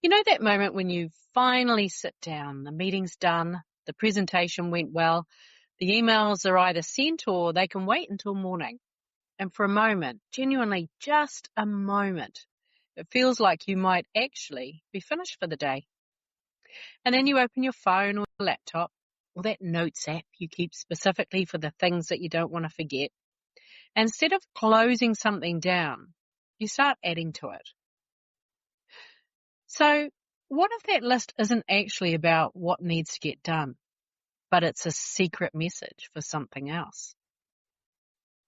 You know that moment when you finally sit down, the meeting's done, the presentation went well, the emails are either sent or they can wait until morning. And for a moment, genuinely just a moment, it feels like you might actually be finished for the day. And then you open your phone or laptop or that notes app you keep specifically for the things that you don't want to forget. And instead of closing something down, you start adding to it. So what if that list isn't actually about what needs to get done, but it's a secret message for something else?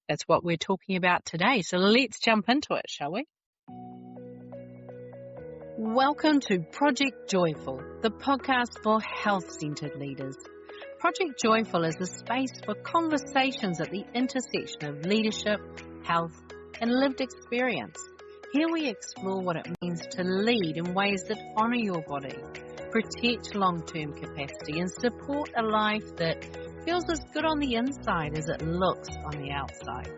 That's what we're talking about today. So let's jump into it, shall we? Welcome to Project Joyful, the podcast for health-centered leaders. Project Joyful is a space for conversations at the intersection of leadership, health, and lived experience. Here we explore what it means to lead in ways that honour your body, protect long-term capacity, and support a life that feels as good on the inside as it looks on the outside.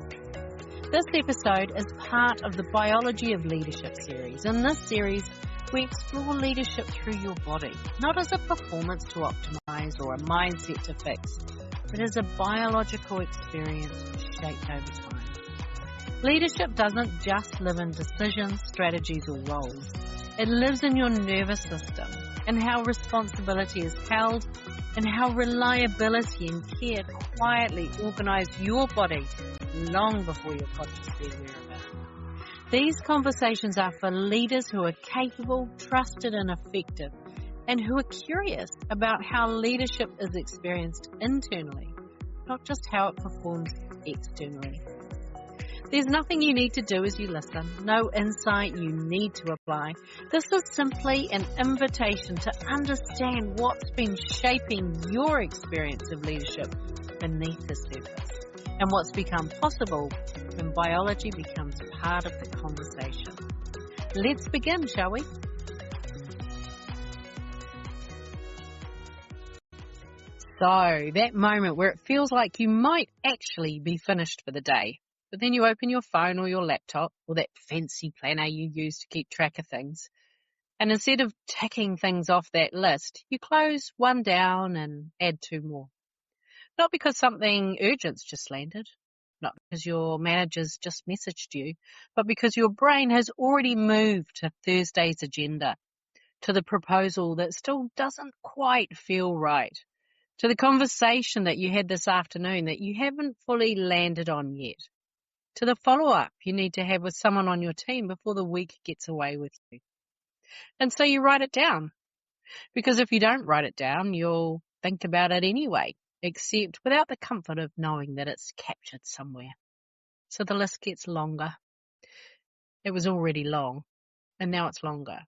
This episode is part of the Biology of Leadership series. In this series, we explore leadership through your body, not as a performance to optimize or a mindset to fix, but as a biological experience shaped over time. Leadership doesn't just live in decisions, strategies, or roles. It lives in your nervous system and how responsibility is held and how reliability and care quietly organize your body long before you're consciously aware of it. These conversations are for leaders who are capable, trusted, and effective, and who are curious about how leadership is experienced internally, not just how it performs externally. There's nothing you need to do as you listen, no insight you need to apply. This is simply an invitation to understand what's been shaping your experience of leadership beneath the surface and what's become possible when biology becomes part of the conversation. Let's begin, shall we? So, that moment where it feels like you might actually be finished for the day. But then you open your phone or your laptop or that fancy planner you use to keep track of things. And instead of ticking things off that list, you close one down and add two more. Not because something urgent's just landed, not because your manager's just messaged you, but because your brain has already moved to Thursday's agenda, to the proposal that still doesn't quite feel right, to the conversation that you had this afternoon that you haven't fully landed on yet, to the follow-up you need to have with someone on your team before the week gets away with you. And so you write it down, because if you don't write it down, you'll think about it anyway, except without the comfort of knowing that it's captured somewhere. So the list gets longer. It was already long, and now it's longer.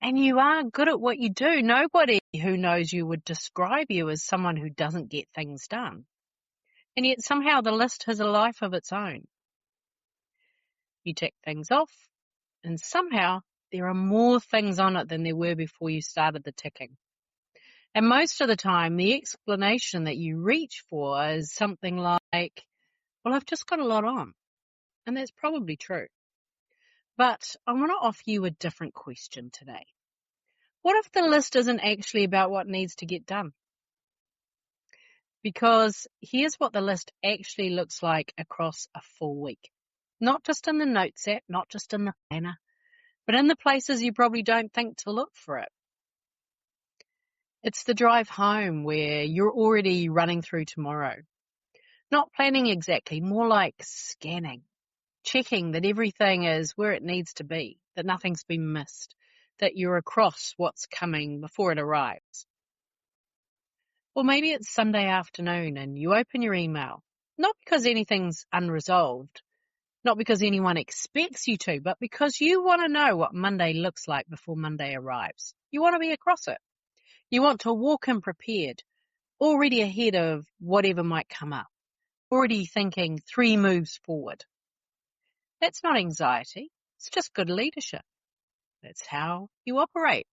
And you are good at what you do. Nobody who knows you would describe you as someone who doesn't get things done. And yet somehow the list has a life of its own. You tick things off, and somehow there are more things on it than there were before you started the ticking. And most of the time, the explanation that you reach for is something like, well, I've just got a lot on. And that's probably true. But I want to offer you a different question today. What if the list isn't actually about what needs to get done? Because here's what the list actually looks like across a full week. Not just in the notes app, not just in the planner, but in the places you probably don't think to look for it. It's the drive home where you're already running through tomorrow. Not planning exactly, more like scanning, checking that everything is where it needs to be, that nothing's been missed, that you're across what's coming before it arrives. Or maybe it's Sunday afternoon and you open your email, not because anything's unresolved, not because anyone expects you to, but because you want to know what Monday looks like before Monday arrives. You want to be across it. You want to walk in prepared, already ahead of whatever might come up, already thinking 3 moves forward. That's not anxiety. It's just good leadership. That's how you operate.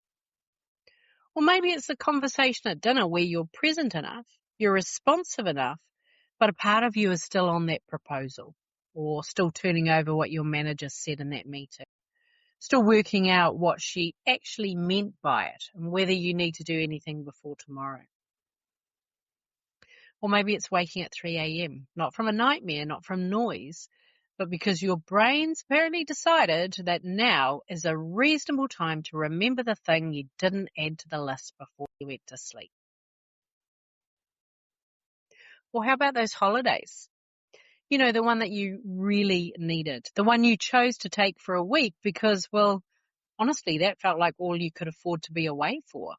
Or maybe it's the conversation at dinner where you're present enough, you're responsive enough, but a part of you is still on that proposal or still turning over what your manager said in that meeting. Still working out what she actually meant by it and whether you need to do anything before tomorrow. Or maybe it's waking at 3 a.m., not from a nightmare, not from noise, but because your brain's apparently decided that now is a reasonable time to remember the thing you didn't add to the list before you went to sleep. Or how about those holidays? You know, the one that you really needed, the one you chose to take for a week because, well, honestly, that felt like all you could afford to be away for.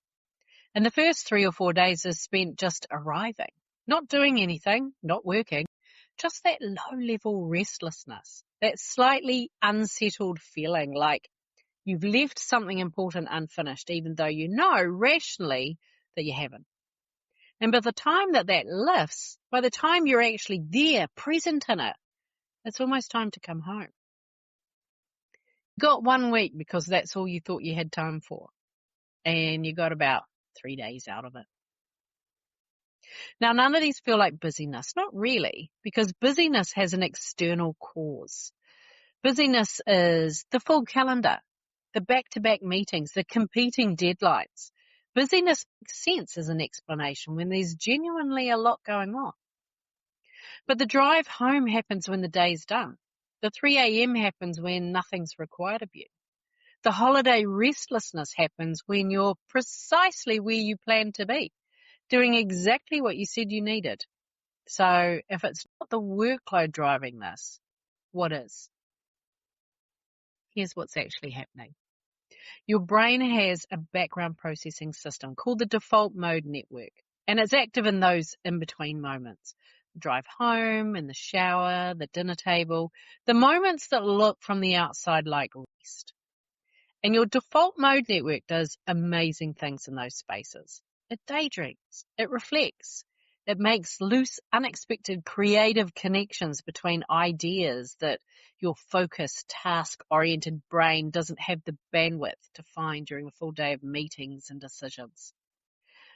And the first 3 or 4 days are spent just arriving, not doing anything, not working, just that low-level restlessness, that slightly unsettled feeling like you've left something important unfinished, even though you know rationally that you haven't. And by the time that lifts, by the time you're actually there, present in it, it's almost time to come home. You got 1 week because that's all you thought you had time for. And you got about 3 days out of it. Now, none of these feel like busyness. Not really, because busyness has an external cause. Busyness is the full calendar, the back-to-back meetings, the competing deadlines. Busyness makes sense as an explanation when there's genuinely a lot going on. But the drive home happens when the day's done. The 3 a.m. happens when nothing's required of you. The holiday restlessness happens when you're precisely where you plan to be, doing exactly what you said you needed. So if it's not the workload driving this, what is? Here's what's actually happening. Your brain has a background processing system called the default mode network, and it's active in those in-between moments. The drive home, in the shower, the dinner table, the moments that look from the outside like rest. And your default mode network does amazing things in those spaces. It daydreams, it reflects, it makes loose, unexpected, creative connections between ideas that your focused, task-oriented brain doesn't have the bandwidth to find during a full day of meetings and decisions.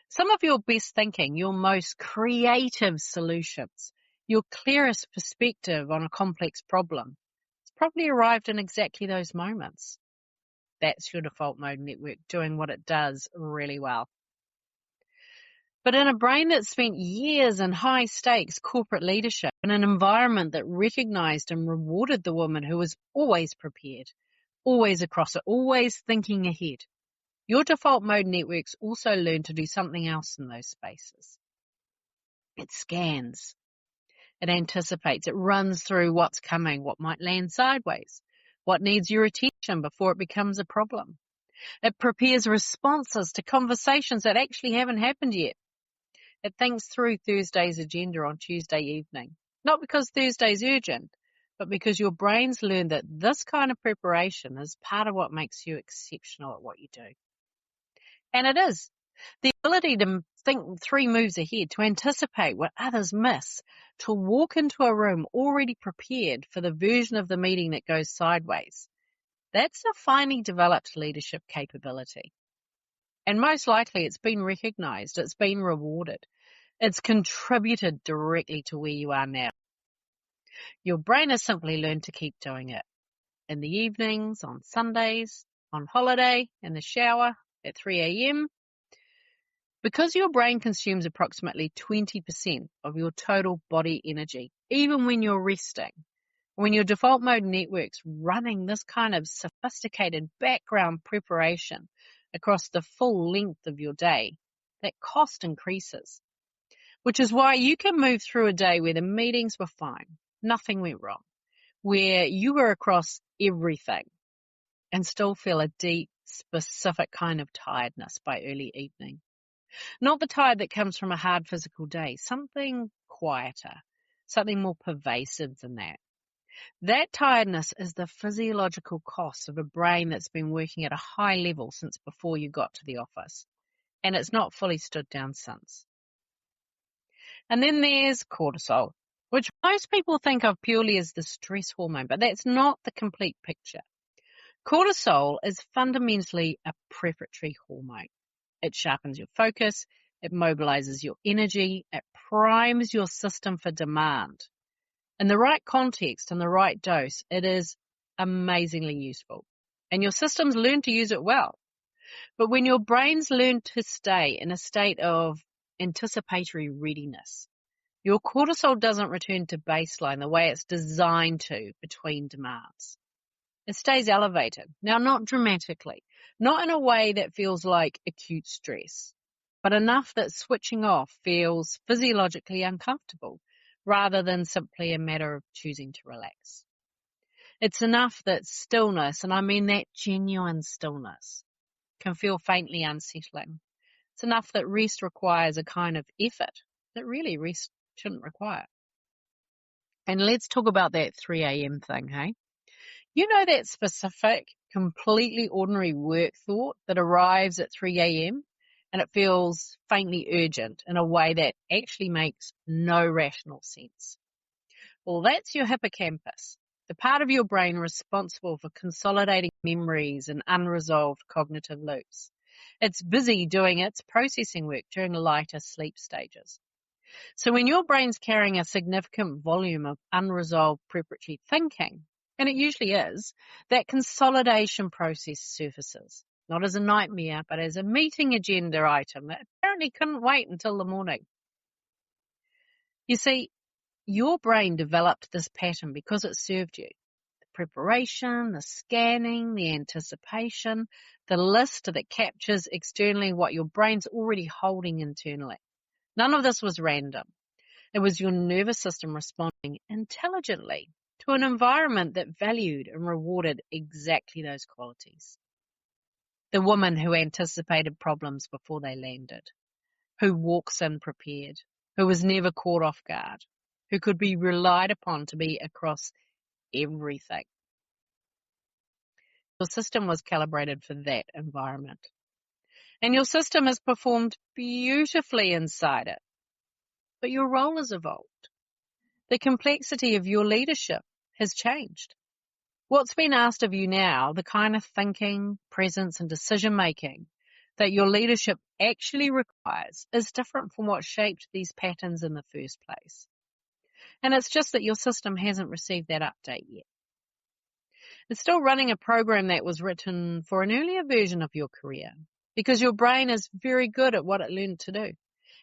Some of your best thinking, your most creative solutions, your clearest perspective on a complex problem, it's probably arrived in exactly those moments. That's your default mode network doing what it does really well. But in a brain that spent years in high stakes corporate leadership, in an environment that recognized and rewarded the woman who was always prepared, always across it, always thinking ahead, your default mode networks also learn to do something else in those spaces. It scans, it anticipates, it runs through what's coming, what might land sideways, what needs your attention before it becomes a problem. It prepares responses to conversations that actually haven't happened yet. It thinks through Thursday's agenda on Tuesday evening, not because Thursday's urgent, but because your brain's learned that this kind of preparation is part of what makes you exceptional at what you do. And it is. The ability to think 3 moves ahead, to anticipate what others miss, to walk into a room already prepared for the version of the meeting that goes sideways. That's a finely developed leadership capability. And most likely it's been recognized, it's been rewarded. It's contributed directly to where you are now. Your brain has simply learned to keep doing it. In the evenings, on Sundays, on holiday, in the shower, at 3 a.m. Because your brain consumes approximately 20% of your total body energy, even when you're resting, when your default mode network's running this kind of sophisticated background preparation across the full length of your day, that cost increases. Which is why you can move through a day where the meetings were fine, nothing went wrong, where you were across everything and still feel a deep, specific kind of tiredness by early evening. Not the tired that comes from a hard physical day, something quieter, something more pervasive than that. That tiredness is the physiological cost of a brain that's been working at a high level since before you got to the office, and it's not fully stood down since. And then there's cortisol, which most people think of purely as the stress hormone, but that's not the complete picture. Cortisol is fundamentally a preparatory hormone. It sharpens your focus, it mobilizes your energy, it primes your system for demand. In the right context and the right dose, it is amazingly useful. and your systems learn to use it well. But when your brains learn to stay in a state of anticipatory readiness, your cortisol doesn't return to baseline the way it's designed to between demands. It stays elevated. Now, not dramatically, not in a way that feels like acute stress, but enough that switching off feels physiologically uncomfortable rather than simply a matter of choosing to relax. It's enough that stillness, and I mean that genuine stillness, can feel faintly unsettling. It's enough that rest requires a kind of effort that really rest shouldn't require. And let's talk about that 3 a.m. thing, hey? You know that specific, completely ordinary work thought that arrives at 3 a.m. and it feels faintly urgent in a way that actually makes no rational sense? Well, that's your hippocampus, the part of your brain responsible for consolidating memories and unresolved cognitive loops. It's busy doing its processing work during lighter sleep stages. So when your brain's carrying a significant volume of unresolved preparatory thinking, and it usually is, that consolidation process surfaces, not as a nightmare, but as a meeting agenda item that apparently couldn't wait until the morning. You see, your brain developed this pattern because it served you. The preparation, the scanning, the anticipation, the list that captures externally what your brain's already holding internally. None of this was random. It was your nervous system responding intelligently to an environment that valued and rewarded exactly those qualities. The woman who anticipated problems before they landed, who walks in prepared, who was never caught off guard, who could be relied upon to be across everything. Your system was calibrated for that environment. And your system has performed beautifully inside it. But your role has evolved. The complexity of your leadership has changed. What's been asked of you now, the kind of thinking, presence, and decision-making that your leadership actually requires is different from what shaped these patterns in the first place. And it's just that your system hasn't received that update yet. It's still running a program that was written for an earlier version of your career because your brain is very good at what it learned to do.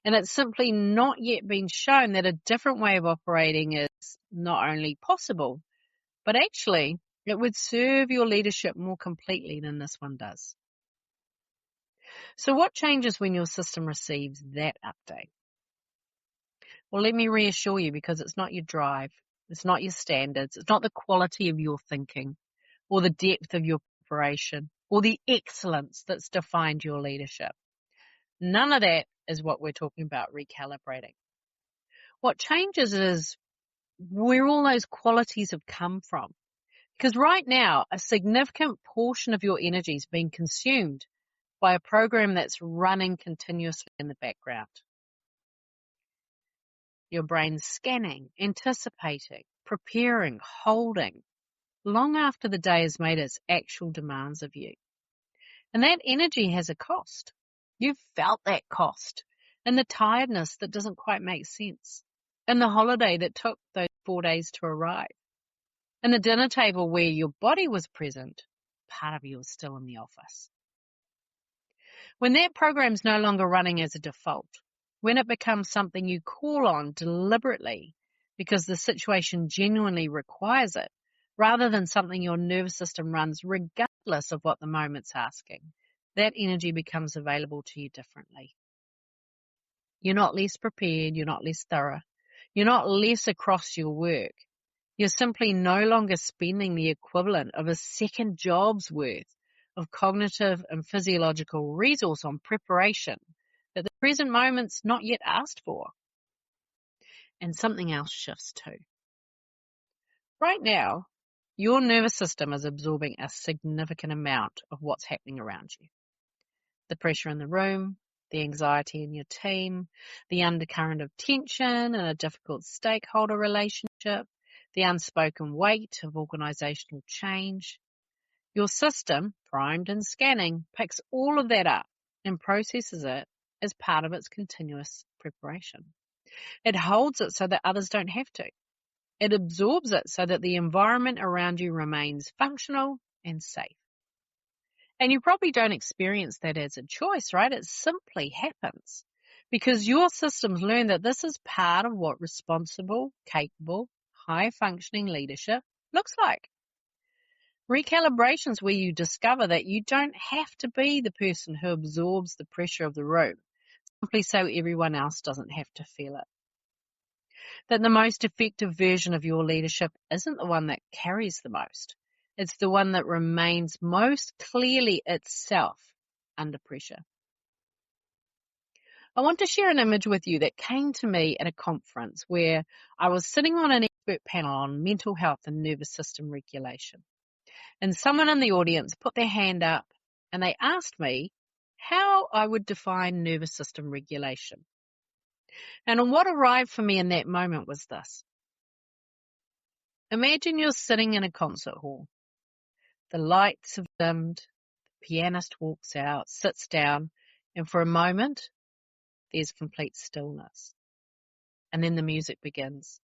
And it's simply not yet been shown that a different way of operating is not only possible, but actually it would serve your leadership more completely than this one does. So what changes when your system receives that update? Well, let me reassure you, because it's not your drive, it's not your standards, it's not the quality of your thinking or the depth of your preparation or the excellence that's defined your leadership. None of that is what we're talking about recalibrating. What changes is where all those qualities have come from. Because right now, a significant portion of your energy is being consumed by a program that's running continuously in the background. Your brain's scanning, anticipating, preparing, holding, long after the day has made its actual demands of you. And that energy has a cost. You've felt that cost in the tiredness that doesn't quite make sense, in the holiday that took those 4 days to arrive, in the dinner table where your body was present, part of you is still in the office. When that program's no longer running as a default, when it becomes something you call on deliberately because the situation genuinely requires it, rather than something your nervous system runs regardless of what the moment's asking, that energy becomes available to you differently. You're not less prepared, you're not less thorough, you're not less across your work. You're simply no longer spending the equivalent of a second job's worth of cognitive and physiological resource on preparation that the present moment's not yet asked for. And something else shifts too. Right now, your nervous system is absorbing a significant amount of what's happening around you. The pressure in the room, the anxiety in your team, the undercurrent of tension in a difficult stakeholder relationship, the unspoken weight of organizational change. Your system, primed and scanning, picks all of that up and processes it as part of its continuous preparation. It holds it so that others don't have to. It absorbs it so that the environment around you remains functional and safe. And you probably don't experience that as a choice, right? It simply happens because your systems learn that this is part of what responsible, capable, high-functioning leadership looks like. Recalibration's where you discover that you don't have to be the person who absorbs the pressure of the room, simply so everyone else doesn't have to feel it. That the most effective version of your leadership isn't the one that carries the most. It's the one that remains most clearly itself under pressure. I want to share an image with you that came to me at a conference where I was sitting on an expert panel on mental health and nervous system regulation. And someone in the audience put their hand up and they asked me how I would define nervous system regulation. And what arrived for me in that moment was this. Imagine you're sitting in a concert hall. The lights have dimmed, the pianist walks out, sits down, and for a moment, there's complete stillness. And then the music begins.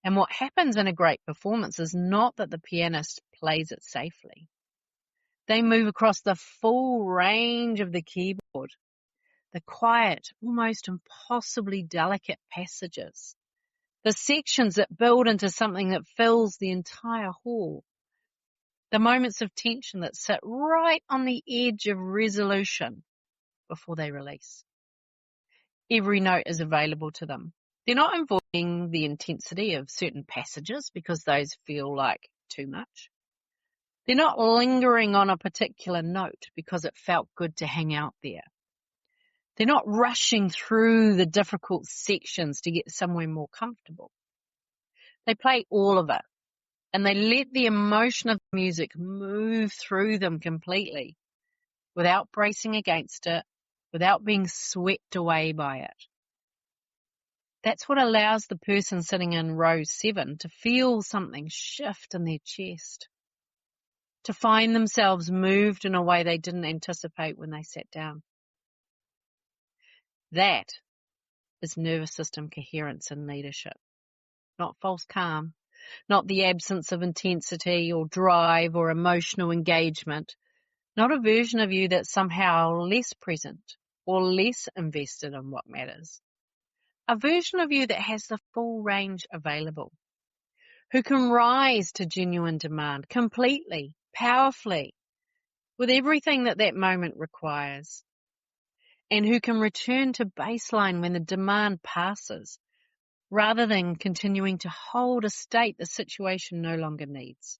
And what happens in a great performance is not that the pianist plays it safely. They move across the full range of the keyboard, the quiet, almost impossibly delicate passages, the sections that build into something that fills the entire hall, the moments of tension that sit right on the edge of resolution before they release. Every note is available to them. They're not avoiding the intensity of certain passages because those feel like too much. They're not lingering on a particular note because it felt good to hang out there. They're not rushing through the difficult sections to get somewhere more comfortable. They play all of it, and they let the emotion of the music move through them completely without bracing against it, without being swept away by it. That's what allows the person sitting in row 7 to feel something shift in their chest, to find themselves moved in a way they didn't anticipate when they sat down. That is nervous system coherence in leadership, not false calm, not the absence of intensity or drive or emotional engagement, not a version of you that's somehow less present or less invested in what matters. A version of you that has the full range available, who can rise to genuine demand completely, powerfully, with everything that that moment requires, and who can return to baseline when the demand passes, rather than continuing to hold a state the situation no longer needs.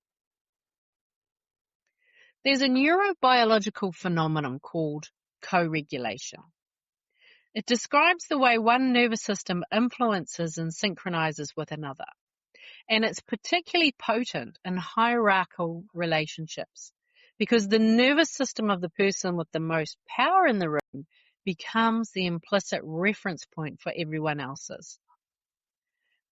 There's a neurobiological phenomenon called co-regulation. It describes the way one nervous system influences and synchronizes with another. And it's particularly potent in hierarchical relationships because the nervous system of the person with the most power in the room becomes the implicit reference point for everyone else's.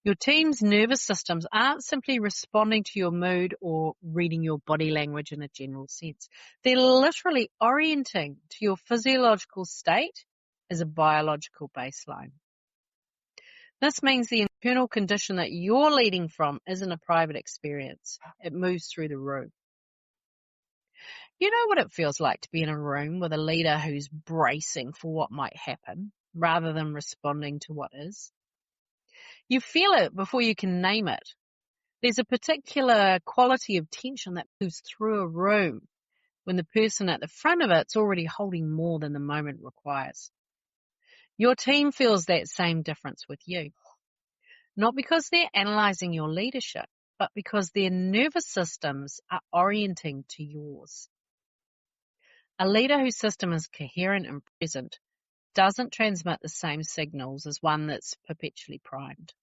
Your team's nervous systems aren't simply responding to your mood or reading your body language in a general sense. They're literally orienting to your physiological state as a biological baseline. This means the internal condition that you're leading from isn't a private experience. It moves through the room. You know what it feels like to be in a room with a leader who's bracing for what might happen rather than responding to what is. You feel it before you can name it. There's a particular quality of tension that moves through a room when the person at the front of it's already holding more than the moment requires. Your team feels that same difference with you. Not because they're analyzing your leadership, but because their nervous systems are orienting to yours. A leader whose system is coherent and present doesn't transmit the same signals as one that's perpetually primed.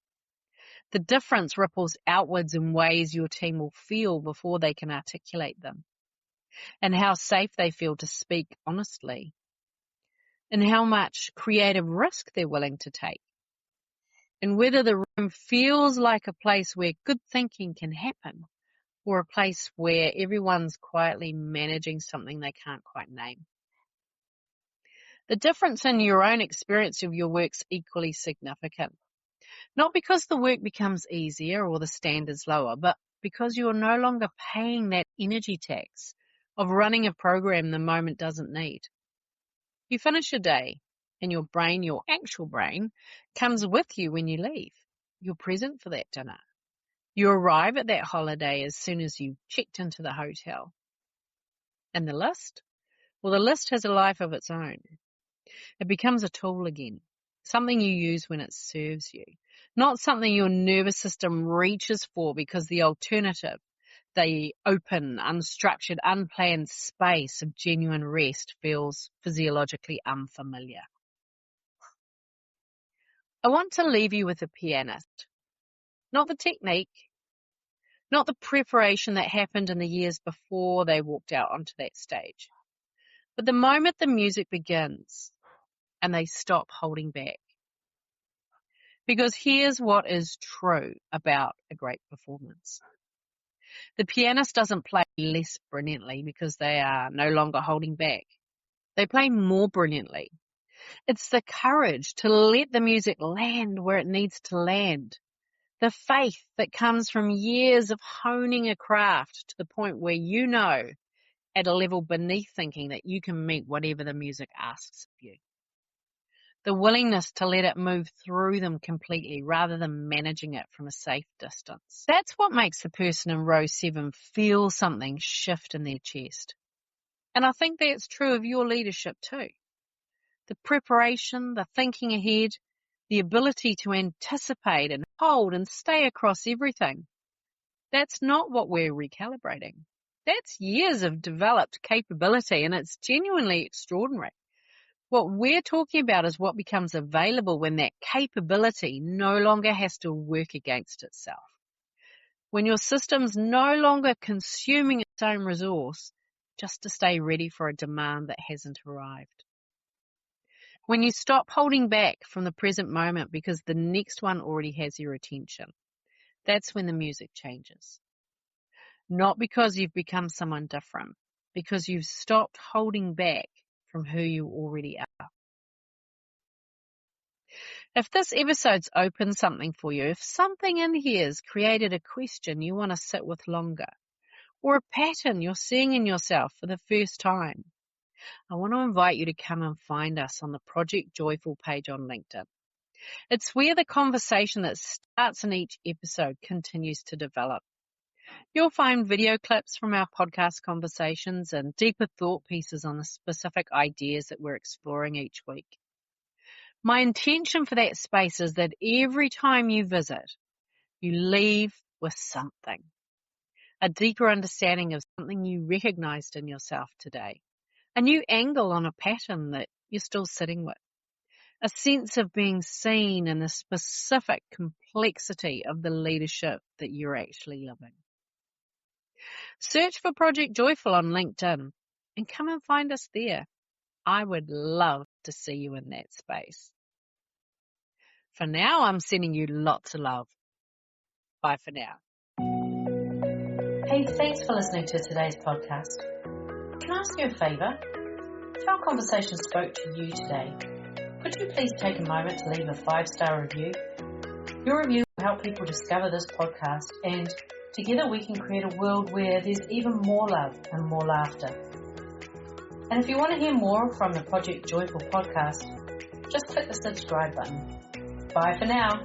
The difference ripples outwards in ways your team will feel before they can articulate them, and how safe they feel to speak honestly, and how much creative risk they're willing to take, and whether the room feels like a place where good thinking can happen or a place where everyone's quietly managing something they can't quite name. The difference in your own experience of your work's equally significant. Not because the work becomes easier or the standards lower, but because you're no longer paying that energy tax of running a program the moment doesn't need. You finish your day and your brain, your actual brain, comes with you when you leave. You're present for that dinner. You arrive at that holiday as soon as you checked into the hotel. And the list? Well, the list has a life of its own. It becomes a tool again, something you use when it serves you, not something your nervous system reaches for because the alternative, the open, unstructured, unplanned space of genuine rest, feels physiologically unfamiliar. I want to leave you with a pianist, not the technique, not the preparation that happened in the years before they walked out onto that stage, but the moment the music begins and they stop holding back. Because here's what is true about a great performance. The pianist doesn't play less brilliantly because they are no longer holding back. They play more brilliantly. It's the courage to let the music land where it needs to land. The faith that comes from years of honing a craft to the point where you know, at a level beneath thinking, that you can meet whatever the music asks of you. The willingness to let it move through them completely rather than managing it from a safe distance. That's what makes the person in row 7 feel something shift in their chest. And I think that's true of your leadership too. The preparation, the thinking ahead, the ability to anticipate and hold and stay across everything. That's not what we're recalibrating. That's years of developed capability, and it's genuinely extraordinary. What we're talking about is what becomes available when that capability no longer has to work against itself. When your system's no longer consuming its own resource just to stay ready for a demand that hasn't arrived. When you stop holding back from the present moment because the next one already has your attention. That's when the music changes. Not because you've become someone different, because you've stopped holding back from who you already are. If this episode's opened something for you, if something in here's created a question you want to sit with longer, or a pattern you're seeing in yourself for the first time, I want to invite you to come and find us on the Project Joyful page on LinkedIn. It's where the conversation that starts in each episode continues to develop. You'll find video clips from our podcast conversations and deeper thought pieces on the specific ideas that we're exploring each week. My intention for that space is that every time you visit, you leave with something, a deeper understanding of something you recognized in yourself today, a new angle on a pattern that you're still sitting with, a sense of being seen in the specific complexity of the leadership that you're actually living. Search for Project Joyful on LinkedIn and come and find us there. I would love to see you in that space. For now, I'm sending you lots of love. Bye for now. Hey, thanks for listening to today's podcast. Can I ask you a favour? If our conversation spoke to you today, could you please take a moment to leave a 5-star review? Your review will help people discover this podcast, and together we can create a world where there's even more love and more laughter. And if you want to hear more from the Project Joyful podcast, just click the subscribe button. Bye for now.